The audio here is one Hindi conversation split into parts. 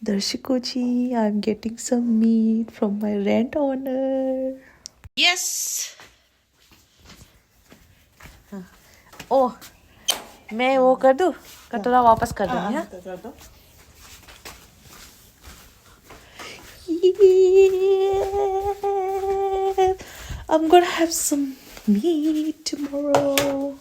Darshiko ji, I'm getting some meat from my rent owner. Yes. ओह, मैं वो कर दूँ, कटोरा वापस कर दूँगी हाँ? कर दो। Yeah. I'm gonna have some meat tomorrow.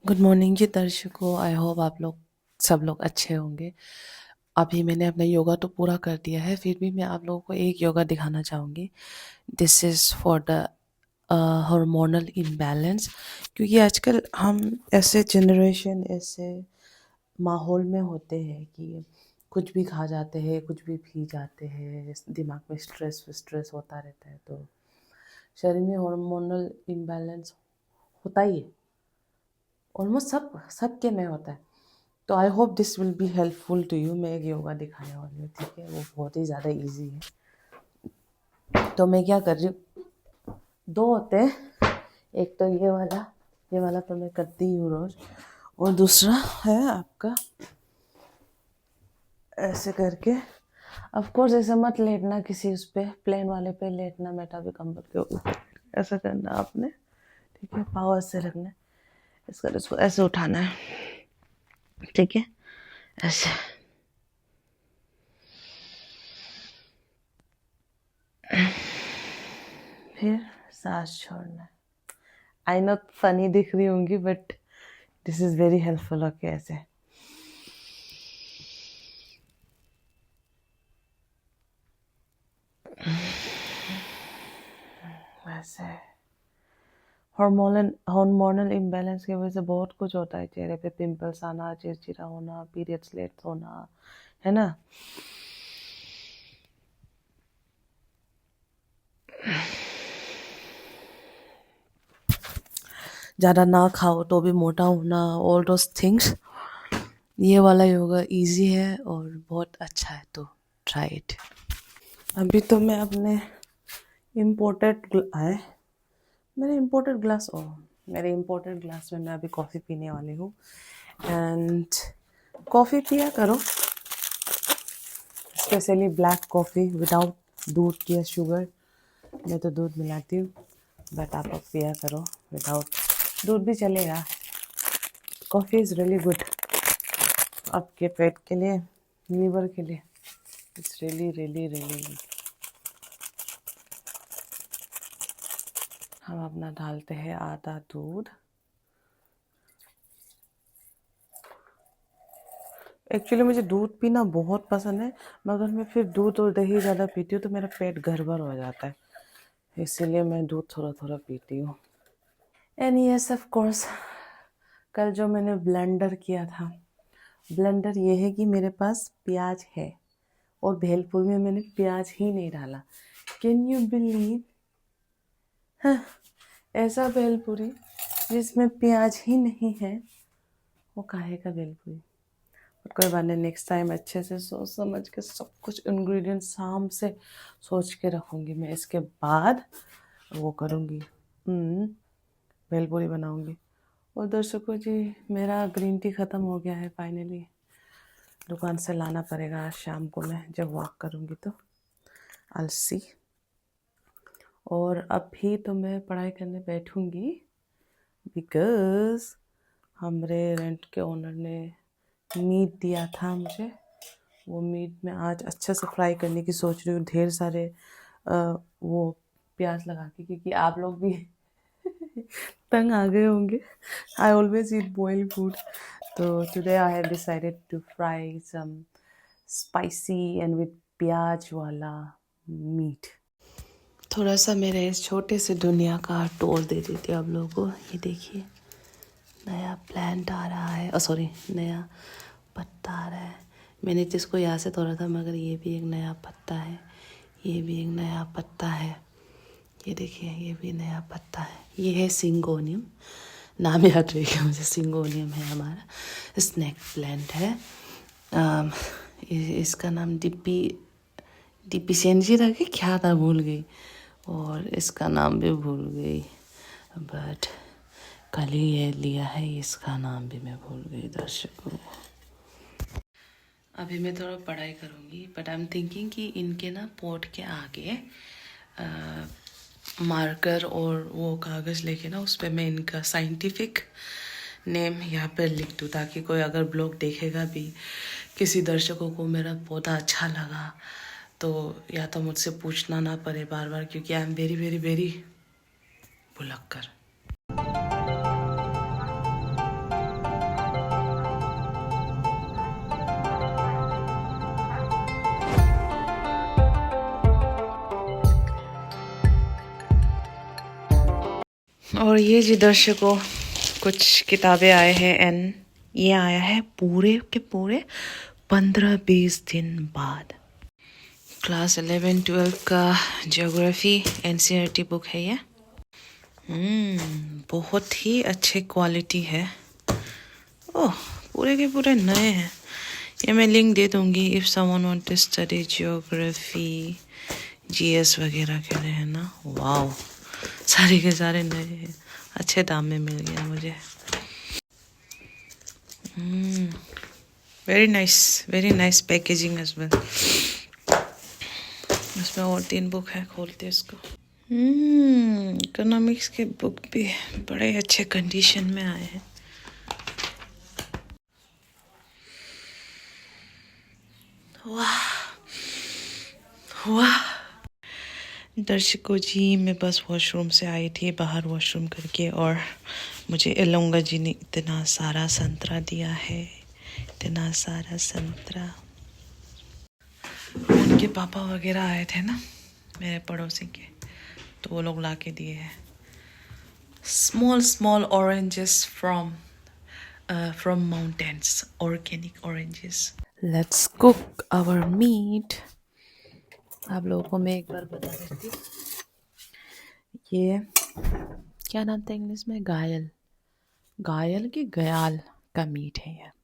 Good morning जी दर्शकों, आई होप आप लोग सब लोग अच्छे होंगे। अभी मैंने अपना योगा तो पूरा कर दिया है, फिर भी मैं आप लोगों को एक योगा दिखाना चाहूँगी। This is for the hormonal imbalance, क्योंकि आजकल हम ऐसे जनरेशन ऐसे माहौल में होते हैं कि कुछ भी खा जाते हैं, कुछ भी पी जाते हैं, दिमाग में स्ट्रेस होता रहता है, तो शरीर में हार्मोनल इम्बैलेंस होता ही है। ऑलमोस्ट सबके में होता है। तो I hope this will be helpful to you. मैं एक योगा दिखाने वाली हूँ, ठीक है? वो बहुत ही ज़्यादा इजी है। तो मैं क्या कर रही हूँ, दो होते हैं, एक तो ये वाला तो मैं करती ही हूँ रोज़, और दूसरा है आपका ऐसे करके। ऑफ कोर्स ऐसे मत लेटना किसी उस पे, प्लेन वाले पे लेटना, मेटा भी कंबल के ऊपर ऐसा करना आपने, ठीक है? पाँव ऐसे रखना है, इसको ऐसे उठाना है, ठीक है? ऐसे फिर सांस छोड़ना है। आई नो फनी दिख रही होंगी, but this is very helpful. Okay, ऐसे वैसे हार्मोनल इम्बैलेंस की वजह से बहुत कुछ होता है। चेहरे पे पिंपल्स आना, चिड़चिड़ा होना, पीरियड्स लेट होना, है ना? ज़्यादा ना खाओ तो भी मोटा होना, ऑल दोस थिंग्स। ये वाला योगा इजी है और बहुत अच्छा है, तो ट्राई इट। अभी तो मैं अपने मेरे इम्पोर्टेड ग्लास में मैं अभी कॉफ़ी पीने वाली हूँ। एंड कॉफ़ी पिया करो, स्पेशली ब्लैक कॉफ़ी विदाउट दूध या शुगर। मैं तो दूध मिलाती हूँ, बट आप लोग पिया करो विदाउट दूध भी चलेगा। कॉफ़ी इज़ रियली गुड आपके पेट के लिए, लीवर के लिए। It's really really really good. हम अपना डालते हैं आधा दूध। एक्चुअली मुझे दूध पीना बहुत पसंद है, मगर मैं फिर दूध और दही ज़्यादा पीती हूँ तो मेरा पेट गड़बड़ हो जाता है, इसीलिए मैं दूध थोड़ा थोड़ा पीती हूँ। एंड यस ऑफ कोर्स, कल जो मैंने ब्लेंडर किया था, ब्लेंडर ये है कि मेरे पास प्याज है और भेलपुरी में मैंने प्याज ही नहीं डाला। Can you believe? हाँ, ऐसा भेलपुरी जिसमें प्याज ही नहीं है, वो काहे का भेलपुरी? कोई बात नहीं, नेक्स्ट टाइम अच्छे से सोच समझ के सब कुछ इंग्रेडिएंट शाम से सोच के रखूँगी। मैं इसके बाद वो करूँगी, भेलपूरी बनाऊँगी। और दर्शकों जी, मेरा ग्रीन टी ख़त्म हो गया है फाइनली। दुकान से लाना पड़ेगा आज शाम को, मैं जब वॉक करूँगी तो आई सी। और अभी तो मैं पढ़ाई करने बैठूँगी, बिकॉज़ हमारे रेंट के ओनर ने मीट दिया था मुझे। वो मीट में आज अच्छे से फ्राई करने की सोच रही हूँ, ढेर सारे वो प्याज लगा के, क्योंकि आप लोग भी तंग आ गए होंगे। I always eat boiled food, तो today I have decided to fry some spicy and with प्याज वाला मीट। थोड़ा सा मेरे इस छोटे से दुनिया का टूर दे देते आप लोगों को। ये देखिए, नया प्लांट आ रहा है, सॉरी नया पत्ता आ रहा है। मैंने तो इसको यहाँ से तोड़ा था, मगर ये भी एक नया पत्ता है, ये भी एक नया पत्ता है। ये देखिए ये भी नया पत्ता है। ये है सिंगोनियम, नाम याद रहेगा मुझे, सिंगोनियम है हमारा, स्नैक प्लांट है। इसका नाम डिप्पी सेंजी था कि क्या था, भूल गई, और इसका नाम भी भूल गई। बट कल ही ये लिया है, इसका नाम भी मैं भूल गई दर्शकों। अभी मैं थोड़ा पढ़ाई करूँगी, बट आई एम थिंकिंग कि इनके ना पोट के आगे मार्कर और वो कागज़ लेके ना उस पर मैं इनका साइंटिफिक नेम यहाँ पर लिख दूँ, ताकि कोई अगर ब्लॉग देखेगा भी, किसी दर्शकों को मेरा पौधा अच्छा लगा तो या तो मुझसे पूछना ना पड़े बार बार, क्योंकि I am very very very भुलक्कर। और ये जी दर्शकों कुछ किताबें आए हैं, एंड ये आया है पूरे के पूरे 15-20 दिन बाद। क्लास 11-12 का ज्योग्राफी एनसीईआरटी बुक है ये। बहुत ही अच्छे क्वालिटी है। ओह, पूरे के पूरे नए हैं। ये मैं लिंक दे दूँगी if someone want to study geography, GS वगैरह के लिए, है ना। वाओ, सारे के सारे नए हैं, अच्छे दाम में मिल गया मुझे। Very nice packaging as well. इसमें और 3 बुक है, खोलते इसको। इकोनॉमिक्स के बुक भी बड़े अच्छे कंडीशन में आए हैं। वाह वाह दर्शकों जी, मैं बस वॉशरूम से आई थी, बाहर वॉशरूम करके, और मुझे एलोंगा जी ने इतना सारा संतरा दिया है, इतना सारा संतरा। उनके पापा वगैरह आए थे ना मेरे पड़ोसी के, तो वो लोग ला के दिए हैं small oranges from mountains, organic oranges. Let's cook our meat. आप लोगों को मैं एक बार बता देती, ये क्या नाम था इंग्लिश में, गायल की गयाल का मीट है ये।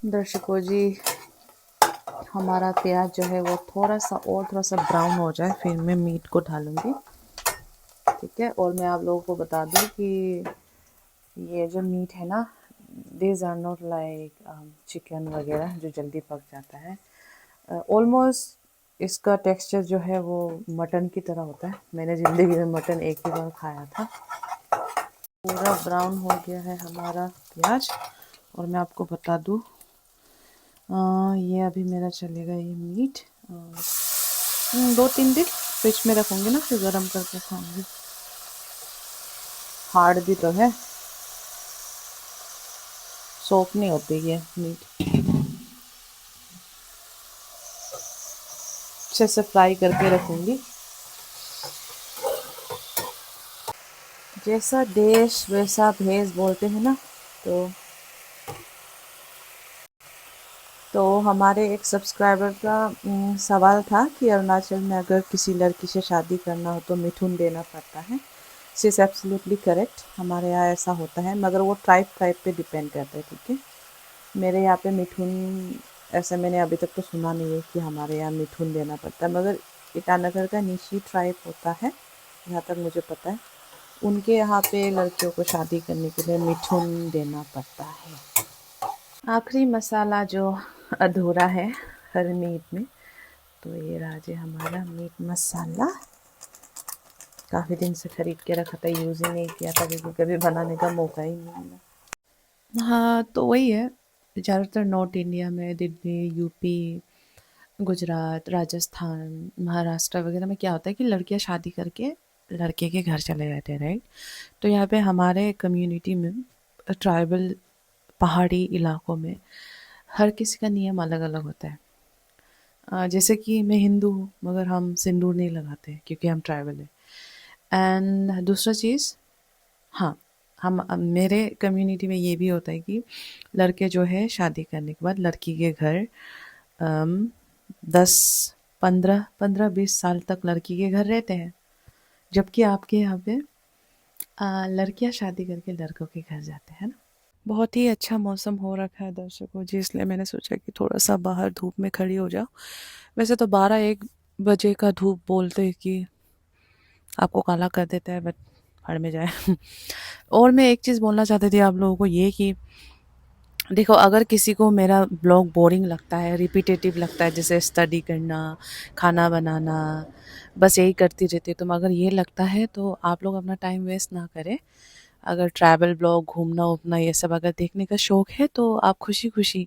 दर्शकों जी, हमारा प्याज जो है वो थोड़ा सा ब्राउन हो जाए, फिर मैं मीट को डालूंगी, ठीक है। और मैं आप लोगों को बता दूं कि ये जो मीट है ना, these are not like chicken वगैरह जो जल्दी पक जाता है। ऑलमोस्ट इसका टेक्सचर जो है वो मटन की तरह होता है। मैंने ज़िंदगी में मटन एक ही बार खाया था। पूरा ब्राउन हो गया है हमारा प्याज, और मैं आपको बता दूं ये अभी मेरा चलेगा ये मीट 2-3 दिन फ्रिज में रखूँगी ना, फिर गर्म करके खाऊंगी। हार्ड भी तो है, सॉफ्ट नहीं होती ये मीट। अच्छे से फ्राई करके रखूँगी। जैसा देश वैसा भेष बोलते हैं ना, तो हमारे एक सब्सक्राइबर का सवाल था कि अरुणाचल में अगर किसी लड़की से शादी करना हो तो मिठुन देना पड़ता है। शी इज़ एब्सोल्युटली करेक्ट, हमारे यहाँ ऐसा होता है, मगर वो ट्राइब पे डिपेंड करता है, ठीक है। मेरे यहाँ पे मिठुन ऐसा मैंने अभी तक तो सुना नहीं है कि हमारे यहाँ मिठुन देना पड़ता है, मगर ईटानगर का निशी ट्राइब होता है, जहाँ तक मुझे पता है उनके यहाँ पे लड़कियों को शादी करने के लिए मिठुन देना पड़ता है। आखिरी मसाला जो अधूरा है हर मीट में, तो ये रहा जी हमारा मीट मसाला। काफ़ी दिन से ख़रीद के रखा था, यूज़ ही नहीं किया था क्योंकि कभी बनाने का मौका ही नहीं मिला। हाँ, तो वही है, ज़्यादातर नॉर्थ इंडिया में दिल्ली, यूपी, गुजरात, राजस्थान, महाराष्ट्र वगैरह में क्या होता है कि लड़कियां शादी करके लड़के के घर चले जाते हैं, राइट। तो यहाँ पे हमारे कम्युनिटी में, ट्राइबल पहाड़ी इलाकों में, हर किसी का नियम अलग अलग होता है। जैसे कि मैं हिंदू हूँ मगर हम सिंदूर नहीं लगाते क्योंकि हम ट्राइबल है। एंड दूसरा चीज़, हाँ, हम मेरे कम्युनिटी में ये भी होता है कि लड़के जो है शादी करने के बाद लड़की के घर 10 15 20 साल तक लड़की के घर रहते हैं, जबकि आपके यहाँ पे लड़कियां शादी करके लड़कों के घर जाते हैं ना। बहुत ही अच्छा मौसम हो रखा है दर्शकों जी, इसलिए मैंने सोचा कि थोड़ा सा बाहर धूप में खड़ी हो जाओ। वैसे तो 12 1 बजे का धूप बोलते हैं कि आपको काला कर देता है, बट हड़ में जाए। और मैं एक चीज़ बोलना चाहती थी आप लोगों को, ये कि देखो, अगर किसी को मेरा ब्लॉग बोरिंग लगता है, रिपीटेटिव लगता है, जैसे स्टडी करना, खाना बनाना, बस यही करती रहती है, तो अगर ये लगता है तो आप लोग अपना टाइम वेस्ट ना करें। अगर ट्रैवल ब्लॉग, घूमना उमना ये सब अगर देखने का शौक है तो आप खुशी खुशी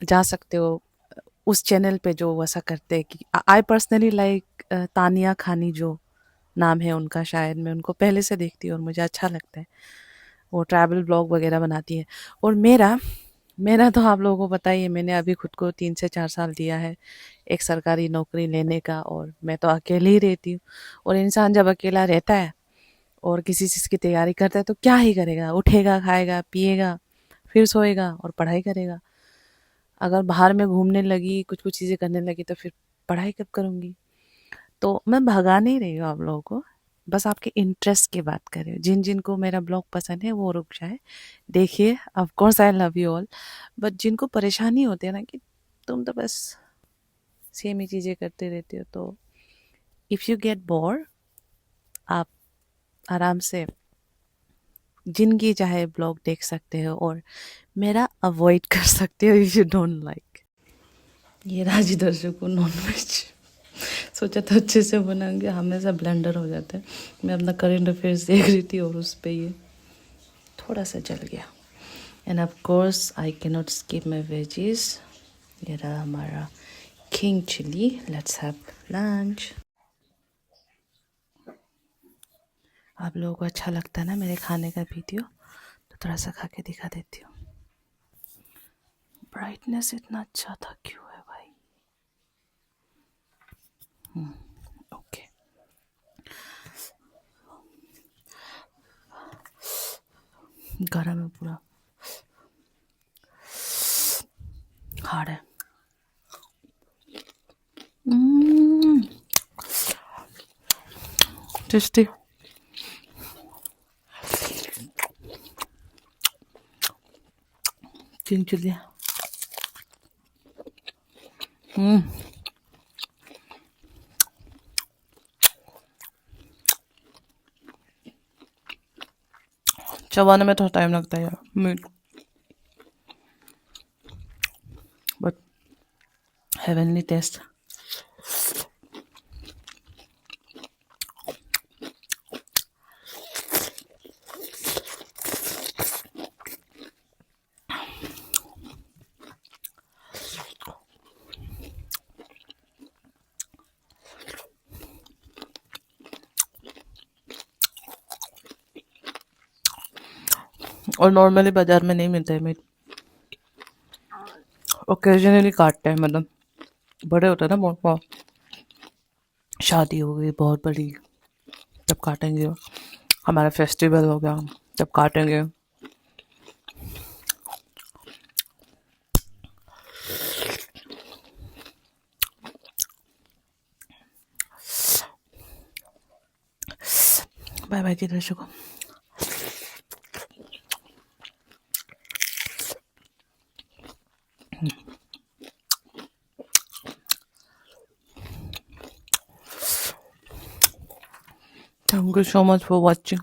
जा सकते हो उस चैनल पे जो वैसा करते हैं। कि आई पर्सनली लाइक तानिया खानी, जो नाम है उनका, शायद मैं उनको पहले से देखती हूँ और मुझे अच्छा लगता है। वो ट्रैवल ब्लॉग वगैरह बनाती है। और मेरा मेरा तो आप लोगों को पता ही है, मैंने अभी खुद को 3 से 4 साल दिया है एक सरकारी नौकरी लेने का, और मैं तो अकेले ही रहती हूँ। और इंसान जब अकेला रहता है और किसी चीज़ की तैयारी करता है तो क्या ही करेगा, उठेगा, खाएगा, पिएगा, फिर सोएगा और पढ़ाई करेगा। अगर बाहर में घूमने लगी, कुछ कुछ चीज़ें करने लगी तो फिर पढ़ाई कब करूँगी। तो मैं भगा नहीं रही हूँ आप लोगों को, बस आपके इंटरेस्ट की बात कर रही हूँ। जिन जिन को मेरा ब्लॉग पसंद है वो रुक जाए, देखिए। Of course I love you all, but जिनको परेशानी होती है ना कि तुम तो बस सेम ही चीज़ें करते रहते हो, तो इफ़ यू गेट बोर, आप आराम से जिनकी चाहे ब्लॉग देख सकते हो और मेरा अवॉइड कर सकते हो इफ़ यू डोंट लाइक। ये राजी दर्शकों नॉन वेज सोचा था अच्छे से बनाएंगे, हमेशा ब्लेंडर हो जाता है। मैं अपना करेंट अफेयर्स देख रही थी और उस पर ये थोड़ा सा जल गया। And of course I can not skip my veggies. ये रहा हमारा king chilli. Let's have lunch. आप लोगों को अच्छा लगता है ना मेरे खाने का वीडियो, तो थोड़ा सा खा के दिखा देती हूँ। ब्राइटनेस इतना अच्छा था क्यों है भाई। ओके, गरम है पूरा, हार्ड है। टेस्टी। King chilli. चबाने में थोड़ा टाइम लगता है यार मीट, बट हेवनली टेस्ट। और नॉर्मली बाजार में नहीं मिलता है मीट, ओकेजनली काटते हैं, मतलब बड़े होते हैं ना बहुत बहुत, शादी हो गई बहुत बड़ी तब काटेंगे, हमारा फेस्टिवल हो गया तब काटेंगे। बाय बाय जी दर्शकों। Thank you so much for watching.